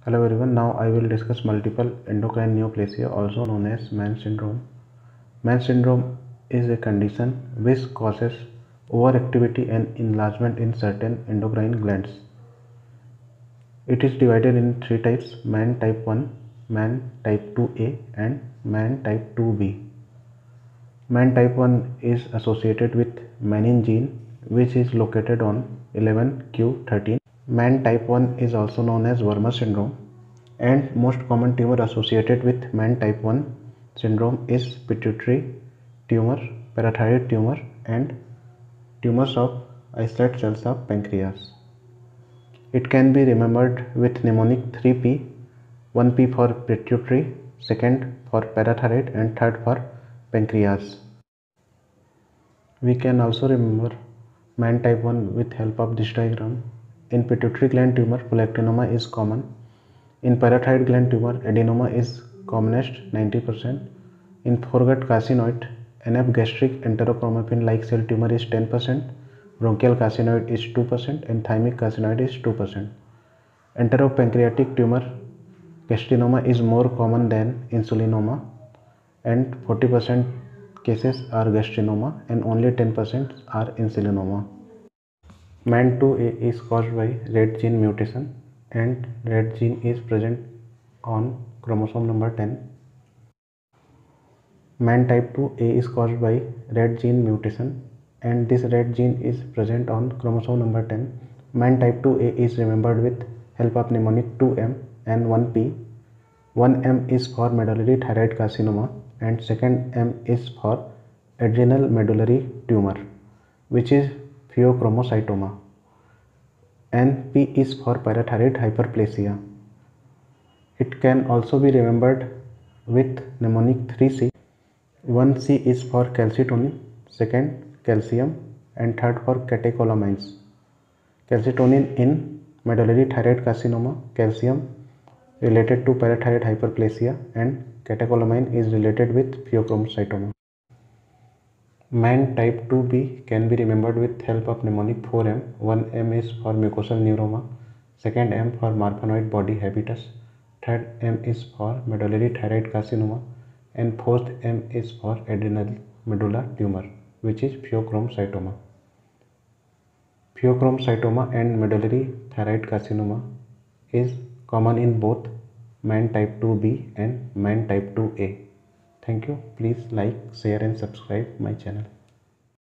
Hello everyone, now I will discuss multiple endocrine neoplasia, also known as Mann syndrome. Mann syndrome is a condition which causes overactivity and enlargement in certain endocrine glands. It is divided in three types: Mann type 1, Mann type 2A and Mann type 2B. Mann type 1 is associated with mannin gene, which is located on 11q13. Mann type 1 is also known as Wermer syndrome, and most common tumor associated with Mann type 1 syndrome is pituitary tumor, parathyroid tumor, and tumors of islet cells of pancreas. It can be remembered with mnemonic 3P: 1P for pituitary, second for parathyroid, and third for pancreas. We can also remember Mann type 1 with help of this diagram. In pituitary gland tumor, polyactinoma is common. In parathyroid gland tumor, adenoma is commonest 90%. In foregut carcinoid, NF gastric enterochromaffin-like cell tumor is 10%, bronchial carcinoid is 2%, and thymic carcinoid is 2%. Enteropancreatic tumor, gastrinoma is more common than insulinoma, and 40% cases are gastrinoma and only 10% are insulinoma. MAN2A is caused by red gene mutation, and red gene is present on chromosome number 10. Mann type 2A is caused by red gene mutation, and this red gene is present on chromosome number 10. Mann type 2A is remembered with help of mnemonic 2M and 1P. 1M is for medullary thyroid carcinoma, and second M is for adrenal medullary tumor, which is pheochromocytoma, and P is for parathyroid hyperplasia. It can also be remembered with mnemonic 3C. 1C is for calcitonin, second calcium, and third for catecholamines. Calcitonin in medullary thyroid carcinoma, calcium related to parathyroid hyperplasia, and catecholamine is related with pheochromocytoma. Mann type 2B can be remembered with help of mnemonic 4M. 1M is for mucosal neuroma, second M for Marfanoid body habitus, third M is for medullary thyroid carcinoma, and fourth M is for adrenal medulla tumor, which is pheochromocytoma. Pheochromocytoma and medullary thyroid carcinoma is common in both Mann type 2B and Mann type 2A. Thank you. Please like, share and subscribe my channel.